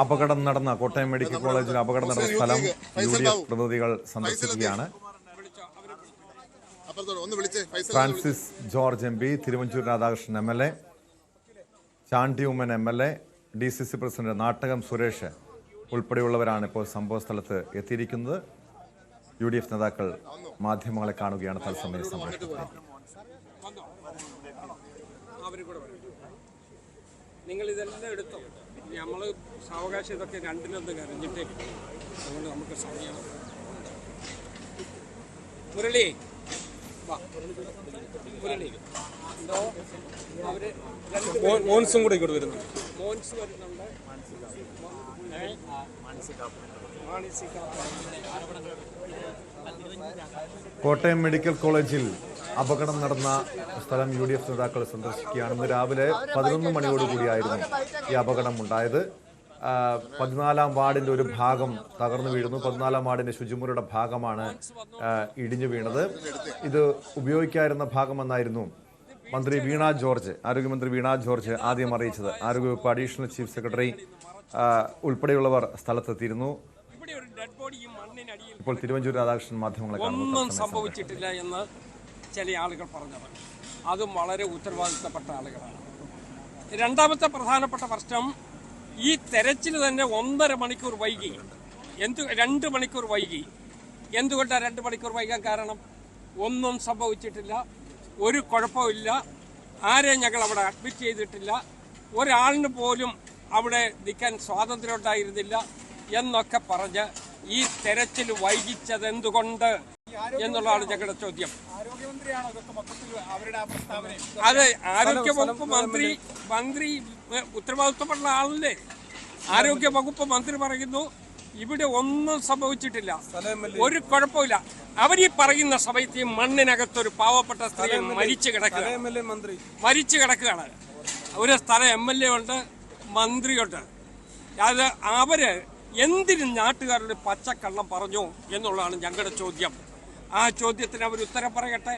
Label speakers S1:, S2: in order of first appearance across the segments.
S1: അപകടം നടന്ന കോട്ടയം മെഡിക്കൽ കോളേജിൽ അപകടം നടന്ന സ്ഥലം UDF പ്രതിനിധികൾ സന്ദർശിക്കുകയാണ്. Francis George MP, Thiruvanchoor Radhakrishnan MLA, Chandy Oommen MLA, DCC president Nattakom Suresh ഉൾപ്പെടെയുള്ളവരാണ് ഇപ്പോൾ സംഭവ സ്ഥലത്ത് എത്തിയിരിക്കുന്നത്. UDF നേതാക്കൾ മാധ്യമങ്ങളെ കാണുകയാണ് തത്സമയ സംപ്രേഷണത്തിലേക്ക്.
S2: നിങ്ങൾ ഇതെല്ലാം എടുത്തോ, നമ്മൾ സാവകാശം ഇതൊക്കെ രണ്ടിലൊന്ന് കരഞ്ഞിട്ടേ അതുകൊണ്ട് നമുക്ക് സമയം. മുരളി മുരളി എന്തോ അവര് മോൻസും കൂടെ ഇങ്ങോട്ട് വരുന്നുണ്ട്. മോൻസ് വരുന്നുണ്ട്.
S1: കോട്ടയം മെഡിക്കൽ കോളേജിൽ അപകടം നടന്ന സ്ഥലം UDF നേതാക്കൾ സന്ദർശിക്കുകയാണ്. ഇന്ന് രാവിലെ 11 മണിയോടുകൂടിയായിരുന്നു ഈ അപകടം ഉണ്ടായത്. 14-ാം വാർഡിന്റെ ഒരു ഭാഗം തകർന്നു വീഴുന്നു. 14-ാം വാർഡിന്റെ ശുചിമുറിയുടെ ഭാഗമാണ് ഇടിഞ്ഞു വീണത്. ഇത് ഉപയോഗിക്കാതിരുന്ന ഭാഗമെന്നായിരുന്നു മന്ത്രി വീണ ജോർജ്, ആരോഗ്യമന്ത്രി വീണ ജോർജ് ആദ്യം അറിയിച്ചത്. ആരോഗ്യവകുപ്പ് അഡീഷണൽ ചീഫ് സെക്രട്ടറി ഉൾപ്പെടെയുള്ളവർ സ്ഥലത്തെത്തിയിരുന്നു. ഇപ്പോൾ തിരുവഞ്ചൂർ രാധാകൃഷ്ണൻ മാധ്യമങ്ങളെ
S2: ഒന്നും സംഭവിച്ചിട്ടില്ല എന്ന് ചില ആളുകൾ പറഞ്ഞത്, അതും വളരെ ഉത്തരവാദിത്തപ്പെട്ട ആളുകളാണ്. രണ്ടാമത്തെ പ്രധാനപ്പെട്ട പ്രശ്നം, ഈ തെരച്ചിൽ തന്നെ 1.5 മണിക്കൂർ വൈകി. 2 മണിക്കൂർ വൈകി. എന്തുകൊണ്ടാണ് 2 മണിക്കൂർ വൈകാൻ കാരണം? ഒന്നും സംഭവിച്ചിട്ടില്ല, ഒരു കുഴപ്പമില്ല, ആരെയും ഞങ്ങൾ അവിടെ അഡ്മിറ്റ് ചെയ്തിട്ടില്ല, ഒരാളിന് പോലും അവിടെ നിൽക്കാൻ സ്വാതന്ത്ര്യം ഉണ്ടായിരുന്നില്ല എന്നൊക്കെ പറഞ്ഞ് ഈ തെരച്ചിൽ വൈകിച്ചത് എന്തുകൊണ്ട് എന്നുള്ളതാണ് ഞങ്ങളുടെ ചോദ്യം. അത് ആരോഗ്യവകുപ്പ് മന്ത്രി ഉത്തരവാദിത്വപ്പെട്ട ആളല്ലേ? ആരോഗ്യവകുപ്പ് മന്ത്രി പറയുന്നു ഇവിടെ ഒന്നും സംഭവിച്ചിട്ടില്ല, ഒരു കുഴപ്പമില്ല. അവരീ പറയുന്ന സമയത്ത് ഈ മണ്ണിനകത്തൊരു പാവപ്പെട്ട സ്ത്രീ മരിച്ചു കിടക്കുകയാണ്. ഒരു സ്ഥലം MLA ഉണ്ട്, മന്ത്രിയുണ്ട്. അത് അവര് എന്തിനും നാട്ടുകാരുടെ പച്ചക്കള്ളം പറഞ്ഞു എന്നുള്ളതാണ് ഞങ്ങളുടെ ചോദ്യം. ആ ചോദ്യത്തിന് അവർ ഉത്തരം പറയട്ടെ.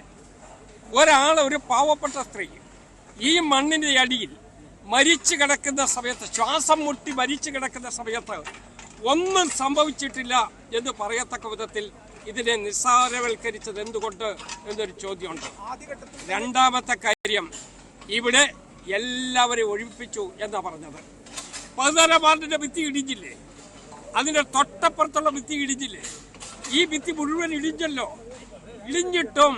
S2: ഒരു പാവപ്പെട്ട സ്ത്രീ ഈ മണ്ണിന്റെ അടിയിൽ മരിച്ചു കിടക്കുന്ന സമയത്ത്, ശ്വാസം മുട്ടി മരിച്ചു കിടക്കുന്ന സമയത്ത് ഒന്നും സംഭവിച്ചിട്ടില്ല എന്ന് പറയത്തക്ക വിധത്തിൽ ഇതിനെ നിസ്സാരവൽക്കരിച്ചത് എന്തുകൊണ്ട് എന്നൊരു ചോദ്യമുണ്ട്. രണ്ടാമത്തെ കാര്യം, ഇവിടെ എല്ലാവരെയും ഒഴിപ്പിച്ചു എന്നാ പറഞ്ഞത്. 14-ാം വാർഡിന്റെ ഭിത്തി ഇടിഞ്ഞില്ലേ? അതിന്റെ തൊട്ടപ്പുറത്തുള്ള ഭിത്തി ഇടിഞ്ഞില്ലേ? ഈ ഭിത്തി മുഴുവൻ ഇടിഞ്ഞല്ലോ. ഇടിഞ്ഞിട്ടും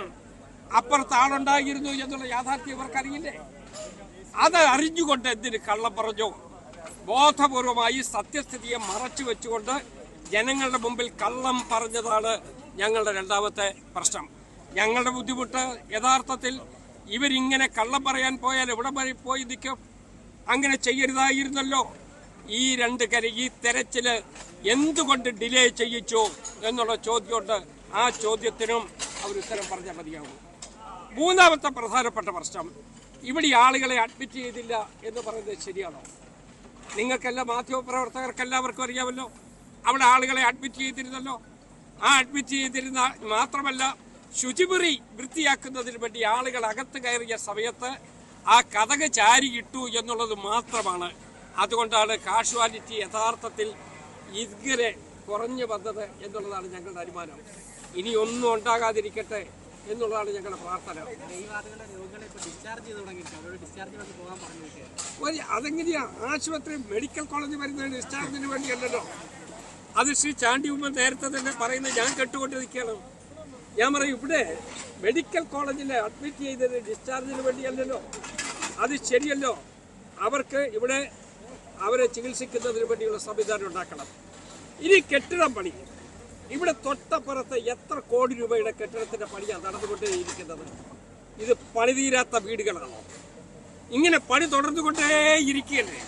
S2: അപ്പുറത്ത് ആളുണ്ടായിരുന്നു എന്നുള്ള യാഥാർത്ഥ്യം ഇവർക്കറിയില്ലേ? അത് അറിഞ്ഞുകൊണ്ട് എന്തിന് കള്ളം പറഞ്ഞു? ബോധപൂർവമായി സത്യസ്ഥിതിയെ മറച്ചു വെച്ചുകൊണ്ട് ജനങ്ങളുടെ മുമ്പിൽ കള്ളം പറഞ്ഞതാണ് ഞങ്ങളുടെ രണ്ടാമത്തെ പ്രശ്നം. ഞങ്ങളുടെ ബുദ്ധിമുട്ട് യഥാർത്ഥത്തിൽ ഇവരിങ്ങനെ കള്ളം പറയാൻ പോയാൽ എവിടെ വരെ പോയി നിൽക്കും? അങ്ങനെ ചെയ്യരുതായിരുന്നല്ലോ. ഈ തെരച്ചില് എന്തുകൊണ്ട് ഡിലേ ചെയ്യിച്ചു എന്നുള്ള ചോദ്യമുണ്ട്. ആ ചോദ്യത്തിനും അവർ ഉത്തരം പറഞ്ഞാൽ മതിയാവും. മൂന്നാമത്തെ പ്രധാനപ്പെട്ട പ്രശ്നം, ഇവിടെ ആളുകളെ അഡ്മിറ്റ് ചെയ്തില്ല എന്ന് പറയുന്നത് ശരിയാണോ? നിങ്ങൾക്കെല്ലാം, മാധ്യമപ്രവർത്തകർക്കെല്ലാവർക്കും അറിയാമല്ലോ, അവിടെ ആളുകളെ അഡ്മിറ്റ് ചെയ്തിരുന്നല്ലോ. ആ അഡ്മിറ്റ് ചെയ്തിരുന്ന മാത്രമല്ല, ശുചിമുറി വൃത്തിയാക്കുന്നതിന് വേണ്ടി ആളുകൾ അകത്ത് കയറിയ സമയത്ത് ആ കതക് ചാരിയിട്ടു എന്നുള്ളത് മാത്രമാണ്. അതുകൊണ്ടാണ് കാഷ്വാലിറ്റി യഥാർത്ഥത്തിൽ ഇങ്ങനെ കുറഞ്ഞു വന്നത് എന്നുള്ളതാണ് ഞങ്ങളുടെ അനുമാനം. ഇനി ഒന്നും ഉണ്ടാകാതിരിക്കട്ടെ എന്നുള്ളതാണ് ഞങ്ങളുടെ പ്രാർത്ഥന. അതെങ്ങനെയാ? ആശുപത്രി മെഡിക്കൽ കോളേജ് വരുന്നത് ഡിസ്ചാർജിന് വേണ്ടിയല്ലല്ലോ. അത് ശ്രീ ചാണ്ടി ഉമ്മൻ നേരത്തെ തന്നെ പറയുന്നത് ഞാൻ കേട്ടുകൊണ്ട് നിൽക്കുകയാണ്. ഞാൻ പറയും, ഇവിടെ മെഡിക്കൽ കോളേജിൽ അഡ്മിറ്റ് ചെയ്തത് ഡിസ്ചാർജിന് വേണ്ടിയല്ലല്ലോ. അത് ശരിയല്ലോ. അവർക്ക് ഇവിടെ അവരെ ചികിത്സിക്കുന്നതിന് വേണ്ടിയുള്ള സംവിധാനം ഉണ്ടാക്കണം. ഇനി കെട്ടിടം പണി, ഇവിടെ തൊട്ടപ്പുറത്ത് എത്ര കോടി രൂപയുടെ കെട്ടിടത്തിന്റെ പണിയാണ് നടന്നുകൊണ്ടേയിരിക്കുന്നത്. ഇത് പണിതീരാത്ത വീടുകളാണോ? ഇങ്ങനെ പണി തുടർന്നുകൊണ്ടേയിരിക്കുകയല്ലേ?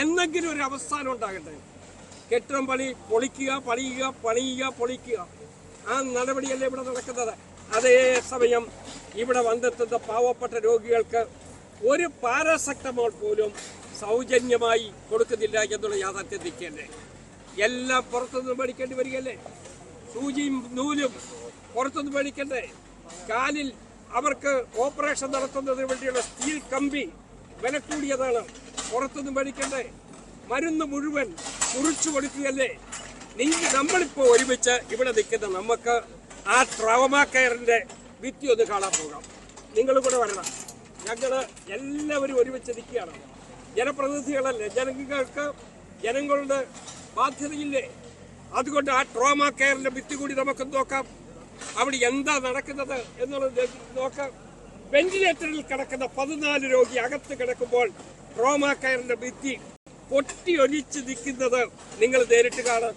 S2: എന്തെങ്കിലും ഒരു അവസാനം ഉണ്ടാകട്ടെ. കെട്ടിടം പണി പൊളിക്കുക, പൊളിക്കുക, ആ നടപടിയല്ലേ ഇവിടെ നടക്കുന്നത്. അതേസമയം ഇവിടെ വന്നെത്തുന്ന പാവപ്പെട്ട രോഗികൾക്ക് ഒരു പാരാസെറ്റമോൾ പോലും സൗജന്യമായി കൊടുക്കുന്നില്ല എന്നുള്ള യാഥാർത്ഥ്യം നിൽക്കല്ലേ? എല്ലാം പുറത്തുനിന്ന് മേടിക്കേണ്ടി വരികയല്ലേ? സൂചിയും നൂലും പുറത്തുനിന്ന് മേടിക്കണ്ടേ? കാലിൽ അവർക്ക് ഓപ്പറേഷൻ നടത്തുന്നതിന് വേണ്ടിയുള്ള സ്റ്റീൽ കമ്പി വില കൂടിയതാണ്. പുറത്തുനിന്ന് മേടിക്കണ്ടേ? മരുന്ന് മുഴുവൻ കുറിച്ചു കൊടുക്കുകയല്ലേ? നമ്മളിപ്പോ ഒരുമിച്ച് ഇവിടെ നിൽക്കുന്ന നമുക്ക് ആ ട്രോമ കെയറിന്റെ ഭിത്തി ഒന്ന് കാണാൻ പോകാം. നിങ്ങൾ കൂടെ വരണം. ഞങ്ങള് എല്ലാവരും ഒരുമിച്ച് നിൽക്കുകയാണ്. ജനപ്രതിനിധികളല്ലേ, ജനങ്ങളുടെ ബാധ്യതയില്ലേ? അതുകൊണ്ട് ആ ട്രോമ കെയറിന്റെ ഭിത്തി കൂടി നമുക്ക് നോക്കാം. അവിടെ എന്താ നടക്കുന്നത് എന്നുള്ളത് നോക്കാം. വെന്റിലേറ്ററിൽ കിടക്കുന്ന 14 രോഗി അകത്ത് കിടക്കുമ്പോൾ ട്രോമ കെയറിന്റെ ഭിത്തി പൊട്ടിയൊലിച്ച് നിൽക്കുന്നത് നിങ്ങൾ നേരിട്ട് കാണാം.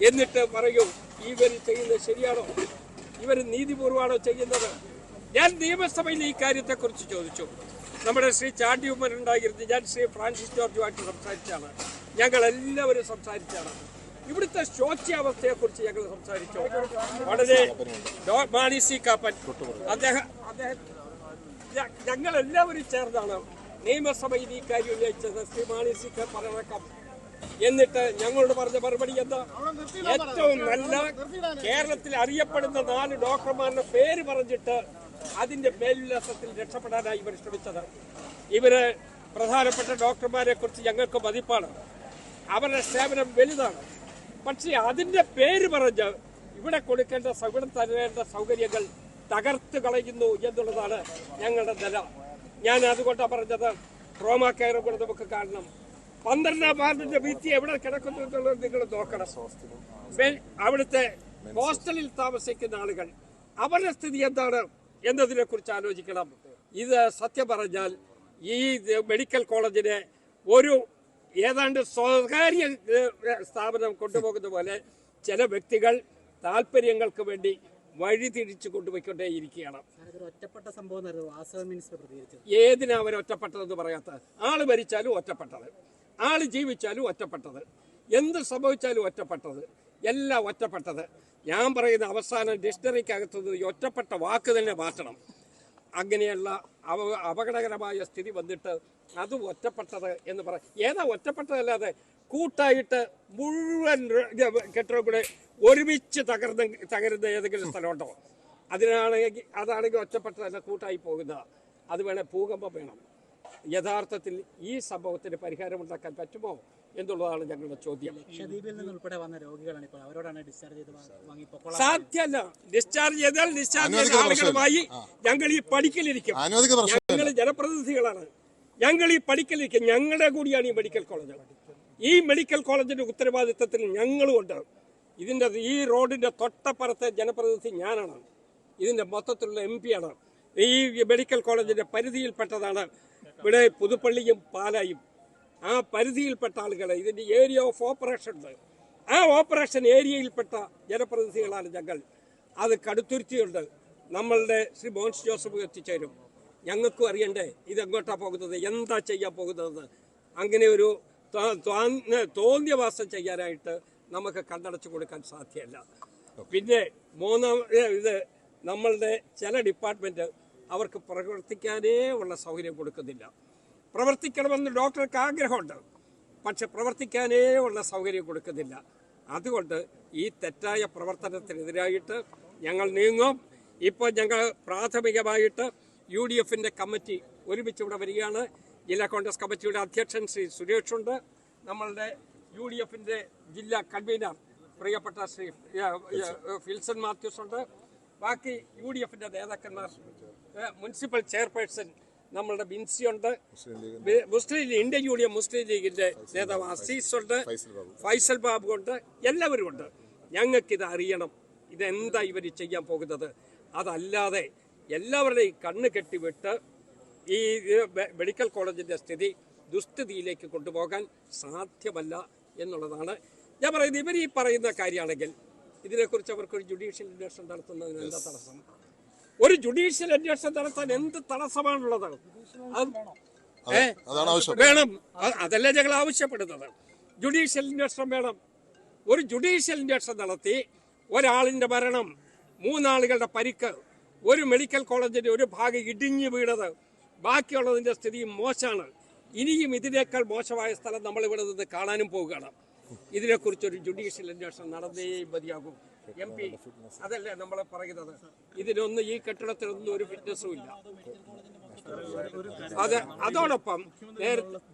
S2: എന്നിട്ട് പറയൂ, ഇവർ ചെയ്യുന്നത് ശരിയാണോ? ഇവർ നീതിപൂർവമാണോ ചെയ്യുന്നത്? ഞാൻ നിയമസഭയിൽ ഈ കാര്യത്തെക്കുറിച്ച് ചോദിച്ചു. നമ്മുടെ ശ്രീ ചാണ്ടി ഉമ്മൻ ഉണ്ടായിരുന്നു, ഞാൻ ശ്രീ ഫ്രാൻസിസ് ജോർജുമായിട്ട് സംസാരിച്ചാണ്, ഞങ്ങൾ എല്ലാവരും സംസാരിച്ചാണ്. ഇവിടുത്തെ ശോച്യാവസ്ഥയെക്കുറിച്ച് ഞങ്ങൾ സംസാരിച്ചു. വളരെ മാണി സി കാപ്പൻ അദ്ദേഹം ഞങ്ങൾ എല്ലാവരും ചേർന്നാണ് നിയമസഭയിൽ ഈ കാര്യം ഉന്നയിച്ചത്. ശ്രീ മാണി സി കാപ്പൻ എന്നിട്ട് ഞങ്ങളോട് പറഞ്ഞ മറുപടി എന്താ? ഏറ്റവും നല്ല കേരളത്തിൽ അറിയപ്പെടുന്ന 4 ഡോക്ടർമാരുടെ പേര് പറഞ്ഞിട്ട് അതിന്റെ മേൽവിലാസത്തിൽ രക്ഷപ്പെടാനായി ഇവർ ശ്രമിച്ചത്. ഇവര് പ്രധാനപ്പെട്ട ഡോക്ടർമാരെ കുറിച്ച് ഞങ്ങൾക്ക് മതിപ്പാണ്, അവരുടെ സേവനം വലുതാണ്. പക്ഷേ അതിന്റെ പേര് പറഞ്ഞ് ഇവിടെ കൊടുക്കേണ്ട തരേണ്ട സൗകര്യങ്ങൾ തകർത്ത് കളയുന്നു എന്നുള്ളതാണ് ഞങ്ങളുടെ നില. ഞാൻ അതുകൊണ്ടാണ് പറഞ്ഞത്, ട്രോമ കെയർ കൂടെ നമുക്ക് കാണണം. 12ാം വാർഡിന്റെ ഭിത്തി എവിടെ കിടക്കുന്നു എന്നുള്ളത് നിങ്ങൾ നോക്കണം. അവിടുത്തെ ഹോസ്റ്റലിൽ താമസിക്കുന്ന ആളുകൾ, അവരുടെ സ്ഥിതി എന്താണ് എന്നതിനെ കുറിച്ച് ആലോചിക്കണം. ഇത് സത്യം പറഞ്ഞാൽ ഈ മെഡിക്കൽ കോളേജിനെ ഒരു ഏതാണ്ട് സ്വകാര്യ സ്ഥാപനം കൊണ്ടുപോകുന്ന പോലെ ചില വ്യക്തികൾ താല്പര്യങ്ങൾക്ക് വേണ്ടി വഴിതിരിച്ചു കൊണ്ടുപോയിക്കൊണ്ടേയിരിക്കുകയാണ്.
S3: ഒറ്റപ്പെട്ട സംഭവം
S2: ഏതിനാ അവർ ഒറ്റപ്പെട്ടതെന്ന് പറയാത്ത? ആള് മരിച്ചാലും ഒറ്റപ്പെട്ടത്, ആള് ജീവിച്ചാലും ഒറ്റപ്പെട്ടത്, എന്ത് സംഭവിച്ചാലും ഒറ്റപ്പെട്ടത്, എല്ലാം ഒറ്റപ്പെട്ടത്. ഞാൻ പറയുന്ന അവസാനം ഡിക്ഷണറിക്കകത്തുനിന്ന് ഈ ഒറ്റപ്പെട്ട വാക്ക് തന്നെ മാറ്റണം. അങ്ങനെയുള്ള അപകടകരമായ സ്ഥിതി വന്നിട്ട് അത് ഒറ്റപ്പെട്ടത് എന്ന് പറ. ഏതാ ഒറ്റപ്പെട്ടതല്ലാതെ കൂട്ടായിട്ട് മുഴുവൻ കെട്ടിടം കൂടെ ഒരുമിച്ച് തകരുന്ന ഏതെങ്കിലും സ്ഥലമുണ്ടോ? അതാണെങ്കിൽ ഒറ്റപ്പെട്ടതല്ല, കൂട്ടായി പോകുന്ന. അത് വേണേൽ ഭൂകമ്പം വേണം. യഥാർത്ഥത്തിൽ ഈ സംഭവത്തിന് പരിഹാരമുണ്ടാക്കാൻ പറ്റുമോ എന്നുള്ളതാണ് ഞങ്ങളുടെ ചോദ്യം. സാധ്യമല്ല. ഡിസ്ചാർജ് ചെയ്താൽ ഡിസ്ചാർജ് ചെയ്ത ആളുകളുമായി ഞങ്ങൾ ഈ പഠിക്കലിരിക്കും. ഞങ്ങൾ ജനപ്രതിനിധികളാണ്, ഞങ്ങൾ ഈ പഠിക്കലിരിക്കും. ഞങ്ങളുടെ കൂടിയാണ് ഈ മെഡിക്കൽ കോളേജ്. ഈ മെഡിക്കൽ കോളേജിന്റെ ഉത്തരവാദിത്തത്തിൽ ഞങ്ങളുമുണ്ട്. ഈ റോഡിന്റെ തൊട്ടപ്പുറത്തെ ജനപ്രതിനിധി ഞാനാണ്, ഇതിന്റെ മൊത്തത്തിലുള്ള MP ആണ്. ഈ മെഡിക്കൽ കോളേജിന്റെ പരിധിയിൽപ്പെട്ടതാണ് ഇവിടെ പുതുപ്പള്ളിയും പാലായും. ആ പരിധിയിൽപ്പെട്ട ആളുകളെ, ഇതിന്റെ ഏരിയ ഓഫ് ഓപ്പറേഷൻ ഉണ്ട്, ആ ഓപ്പറേഷൻ ഏരിയയിൽപ്പെട്ട ജനപ്രതിനിധികളാണ് ഞങ്ങൾ. അത് കടുത്തുരുത്തിയുണ്ട്. നമ്മളുടെ ശ്രീ മോൻസ് ജോസഫ് എത്തിച്ചേരും. ഞങ്ങൾക്കും അറിയണ്ടേ ഇതെങ്ങോട്ടാണ് പോകുന്നത്, എന്താ ചെയ്യാൻ പോകുന്നതെന്ന്. അങ്ങനെ ഒരു തോന്നിയവാസം ചെയ്യാനായിട്ട് നമുക്ക് കണ്ണടച്ചു കൊടുക്കാൻ സാധ്യമല്ല. പിന്നെ ഇത് നമ്മളുടെ ചില ഡിപ്പാർട്ട്മെന്റ് അവർക്ക് പ്രവർത്തിക്കാനേ ഉള്ള സൗകര്യം കൊടുക്കുന്നില്ല. പ്രവർത്തിക്കണമെന്ന് ഡോക്ടർക്ക് ആഗ്രഹമുണ്ട്, പക്ഷെ പ്രവർത്തിക്കാനേ ഉള്ള സൗകര്യം കൊടുക്കുന്നില്ല. അതുകൊണ്ട് ഈ തെറ്റായ പ്രവർത്തനത്തിനെതിരായിട്ട് ഞങ്ങൾ നീങ്ങും. ഇപ്പോൾ ഞങ്ങൾ പ്രാഥമികമായിട്ട് UDFന്റെ കമ്മിറ്റി ഒരുമിച്ച് ഇവിടെ വരികയാണ്. ജില്ലാ കോൺഗ്രസ് കമ്മിറ്റിയുടെ അധ്യക്ഷൻ ശ്രീ സുരേഷുണ്ട്, നമ്മളുടെ UDFന്റെ ജില്ലാ കൺവീനർ പ്രിയപ്പെട്ട ശ്രീ ഫിൽസൺ മാത്യൂസ് ഉണ്ട്, ബാക്കി UDFന്റെ നേതാക്കന്മാർ, മുനിസിപ്പൽ ചെയർപേഴ്സൺ നമ്മളുടെ ബിൻസി ഉണ്ട്, മുസ്ലിം ലീഗ് ഇന്ത്യൻ യൂണിയൻ മുസ്ലിം ലീഗിന്റെ നേതാവ് അസീസ് ഉണ്ട്, ഫൈസൽ ബാബു ഉണ്ട്, എല്ലാവരും ഉണ്ട്. ഞങ്ങൾക്കിത് അറിയണം, ഇതെന്താ ഇവർ ചെയ്യാൻ പോകുന്നത്. അതല്ലാതെ എല്ലാവരുടെയും കണ്ണ് കെട്ടിവിട്ട് ഈ മെഡിക്കൽ കോളേജിന്റെ സ്ഥിതി ദുസ്ഥിതിയിലേക്ക് കൊണ്ടുപോകാൻ സാധ്യമല്ല എന്നുള്ളതാണ് ഞാൻ പറയുന്നത്. ഇവർ ഈ പറയുന്ന കാര്യമാണെങ്കിൽ ഇതിനെക്കുറിച്ച് അവർക്കൊരു ജുഡീഷ്യൽ അന്വേഷണം നടത്തുന്നതിന് എന്താ തടസ്സം? ഒരു ജുഡീഷ്യൽ അന്വേഷണം നടത്താൻ എന്ത് തടസ്സമാണുള്ളത്? വേണം, അതല്ലേ ഞങ്ങൾ ആവശ്യപ്പെടുന്നത്. ജുഡീഷ്യൽ അന്വേഷണം വേണം. ഒരു ജുഡീഷ്യൽ അന്വേഷണം നടത്തി ഒരാളിന്റെ മരണം, 3 ആളുകളുടെ പരിക്ക്, ഒരു മെഡിക്കൽ കോളേജിന്റെ ഒരു ഭാഗം ഇടിഞ്ഞു വീണത്, ബാക്കിയുള്ളതിന്റെ സ്ഥിതി മോശമാണ്. ഇനിയും ഇതിനേക്കാൾ മോശമായ സ്ഥലം നമ്മൾ ഇവിടെ നിന്ന് കാണാനും പോവുകയാണ്. ഇതിനെക്കുറിച്ചൊരു ജുഡീഷ്യൽ അന്വേഷണം നടന്നേ മതിയാകും. MP അതല്ലേ നമ്മൾ പറയുന്നത്. ഇതിനൊന്നും ഈ കെട്ടിടത്തിനൊന്നും ഒരു ഫിറ്റ്നസ്സും ഇല്ല. അത് അതോടൊപ്പം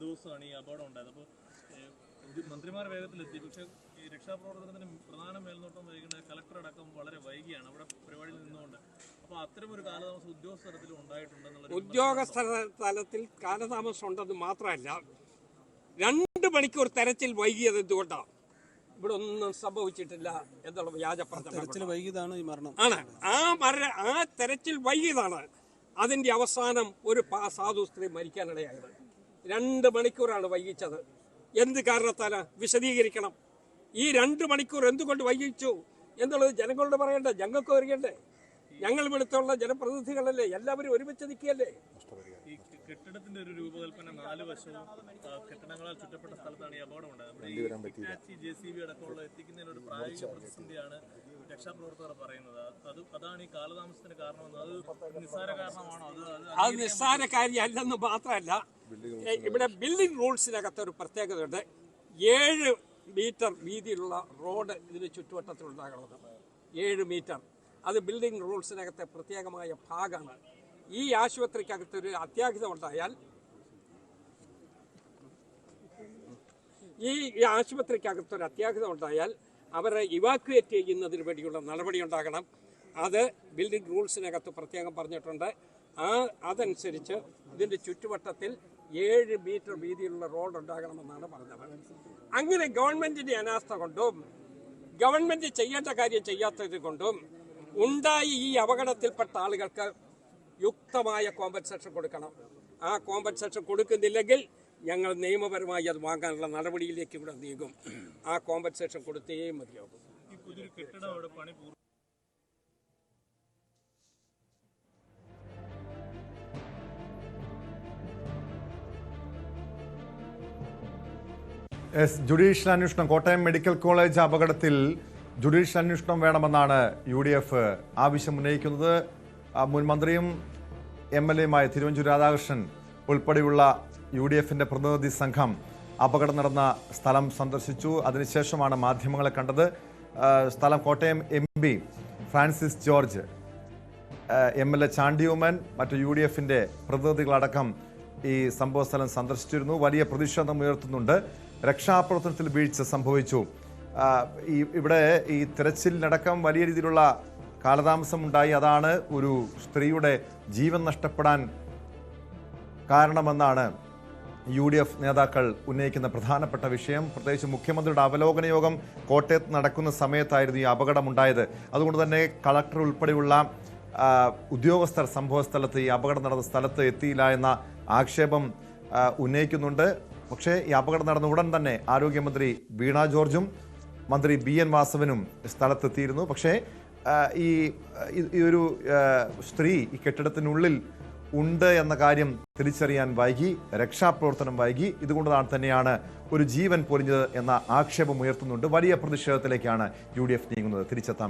S3: ദിവസമാണ് ഈ അപകടം ഉണ്ടായത്. അപ്പോൾ മന്ത്രിമാർ വേഗത്തിലെത്തി, പക്ഷേ ഈ രക്ഷാപ്രവർത്തനത്തിന് പ്രധാന മേൽനോട്ടം വഹിക്കുന്ന കലക്ടർ അടക്കം വളരെ വൈകിയാണ് അവിടെ പരിപാടിയിൽ നിന്നുകൊണ്ട്. അപ്പോൾ അത്തരമൊരു കാലതാമസം ഉദ്യോഗസ്ഥ തലത്തിൽ ഉണ്ടായിട്ടുണ്ടെന്നുള്ള
S2: ഉദ്യോഗസ്ഥ തലത്തിൽ കാലതാമസം ഉണ്ടെന്ന് മാത്രമല്ല, 2 മണിക്കൂർ തെരച്ചിൽ വൈകിയത് എന്തുകൊണ്ടാണ്? ഇവിടെ ഒന്നും സംഭവിച്ചിട്ടില്ല എന്നുള്ള വ്യാജ പ്രചരണം
S4: വൈകിയതാണ് ഈ മരണം.
S2: ആണ്. ആ തെരച്ചിൽ വൈകിയതാണ് അതിന്റെ അവസാനം ഒരു സാധു സ്ത്രീ മരിക്കാനിടയായത്. 2 മണിക്കൂറാണ് വൈകിച്ചത്. എന്ത് കാരണത്താല വിശദീകരിക്കണം? ഈ 2 മണിക്കൂർ എന്തുകൊണ്ട് വൈകിച്ചു എന്നുള്ളത് ജനങ്ങളോട് പറയണ്ടേ? ഞങ്ങൾക്ക് അറിയണ്ടേ? ഞങ്ങൾ ഇവിടുത്തുള്ള ജനപ്രതിനിധികളല്ലേ? എല്ലാവരും ഒരുമിച്ച് നിൽക്കുകയല്ലേ?
S3: ഈ കെട്ടിടത്തിന്റെ ഒരു രൂപകൽപ്പന 4 വശവും കെട്ടിടങ്ങളാൽ ചുറ്റപ്പെട്ട സ്ഥലത്താണ് ഈ അപകടം ഉണ്ടായത്. JCB അടക്കമുള്ള എത്തിക്കുന്നതിന് ഒരു പ്രായോഗിക പ്രതിസന്ധിയാണ് രക്ഷാപ്രവർത്തകർ പറയുന്നത്. അതാണ് ഈ കാലതാമസത്തിന് കാരണമെന്ന്. അത് നിസ്സാര കാരണമാണോ?
S2: അത് നിസ്സാര കാര്യമല്ലെന്ന് മാത്രമല്ല, ഇവിടെ ബിൽഡിംഗ് റൂൾസിനകത്ത് ഒരു പ്രത്യേകതയുണ്ട്. 7 മീറ്റർ വീതിയിലുള്ള റോഡ് ഇതിന് ചുറ്റുവട്ടത്തിലുണ്ടാകണമെന്ന്. 7 മീറ്റർ. അത് ബിൽഡിംഗ് റൂൾസിനകത്തെ പ്രത്യേകമായ ഭാഗമാണ്. ഈ ആശുപത്രിക്കകത്തൊരു അത്യാഹിതം ഉണ്ടായാൽ, അവരെ ഇവാക്യുവേറ്റ് ചെയ്യുന്നതിന് വേണ്ടിയുള്ള നടപടി ഉണ്ടാകണം. അത് ബിൽഡിംഗ് റൂൾസിനകത്ത് പ്രത്യേകം പറഞ്ഞിട്ടുണ്ട്. അതനുസരിച്ച് ഇതിൻ്റെ ചുറ്റുവട്ടത്തിൽ 7 മീറ്റർ വീതിയിലുള്ള റോഡ് ഉണ്ടാകണമെന്നാണ് പറഞ്ഞത്. അങ്ങനെ ഗവൺമെന്റിന്റെ അനാസ്ഥ കൊണ്ടും ഗവൺമെന്റ് ചെയ്യേണ്ട കാര്യം ചെയ്യാത്തത് കൊണ്ടും ഉണ്ടായി ഈ അപകടത്തിൽപ്പെട്ട ആളുകൾക്ക് യുക്തമായ കോമ്പൻസേഷൻ കൊടുക്കണം. ആ കോമ്പൻസേഷൻ കൊടുക്കുന്നില്ലെങ്കിൽ ഞങ്ങൾ നിയമപരമായി അത് വാങ്ങാനുള്ള നടപടിയിലേക്ക് ഇവിടെ നീങ്ങും. ആ കോമ്പൻസേഷൻ കൊടുത്തേ മതിയാകും.
S3: ഈ പുതിയൊരു കെട്ടിടം അവിടെ പണി
S1: ജുഡീഷ്യൽ അന്വേഷണം. കോട്ടയം മെഡിക്കൽ കോളേജ് അപകടത്തിൽ ജുഡീഷ്യൽ അന്വേഷണം വേണമെന്നാണ് UDF ആവശ്യം ഉന്നയിക്കുന്നത്. മുൻ മന്ത്രിയും MLA-യുമായ തിരുവഞ്ചൂർ രാധാകൃഷ്ണൻ ഉൾപ്പെടെയുള്ള UDF-ന്റെ പ്രതിനിധി സംഘം അപകടം നടന്ന സ്ഥലം സന്ദർശിച്ചു. അതിനുശേഷമാണ് മാധ്യമങ്ങളെ കണ്ടത്. സ്ഥലം Kottayam MP Francis George, MLA Chandy Oommen, മറ്റു UDF-ന്റെ പ്രതിനിധികളടക്കം ഈ സംഭവസ്ഥലം സന്ദർശിച്ചിരുന്നു. വലിയ പ്രതിഷേധം ഉയർത്തുന്നുണ്ട്. രക്ഷാപ്രവർത്തനത്തിൽ വീഴ്ച സംഭവിച്ചു. ഇവിടെ ഈ തിരച്ചിലിനടക്കം വലിയ രീതിയിലുള്ള കാലതാമസം ഉണ്ടായി. അതാണ് ഒരു സ്ത്രീയുടെ ജീവൻ നഷ്ടപ്പെടാൻ കാരണമെന്നാണ് UDF നേതാക്കൾ ഉന്നയിക്കുന്ന പ്രധാനപ്പെട്ട വിഷയം. പ്രത്യേകിച്ച് മുഖ്യമന്ത്രിയുടെ അവലോകന യോഗം കോട്ടയത്ത് നടക്കുന്ന സമയത്തായിരുന്നു ഈ അപകടമുണ്ടായത്. അതുകൊണ്ട് തന്നെ കളക്ടർ ഉൾപ്പെടെയുള്ള ഉദ്യോഗസ്ഥർ സംഭവസ്ഥലത്ത്, ഈ അപകടം നടന്ന സ്ഥലത്ത് എത്തിയില്ല എന്ന ആക്ഷേപം ഉന്നയിക്കുന്നുണ്ട്. പക്ഷേ ഈ അപകടം നടന്ന ഉടൻ തന്നെ ആരോഗ്യമന്ത്രി വീണ ജോർജും മന്ത്രി BN വാസവനും സ്ഥലത്തെത്തിയിരുന്നു. പക്ഷേ ഈ ഒരു സ്ത്രീ ഈ കെട്ടിടത്തിനുള്ളിൽ ഉണ്ട് എന്ന കാര്യം തിരിച്ചറിയാൻ വൈകി, രക്ഷാപ്രവർത്തനം വൈകി. ഇതുകൊണ്ട് തന്നെയാണ് ഒരു ജീവൻ പൊലിഞ്ഞത് എന്ന ആക്ഷേപം ഉയർത്തുന്നുണ്ട്. വലിയ പ്രതിഷേധത്തിലേക്കാണ് UDF നീങ്ങുന്നത്. തിരിച്ചെത്താം.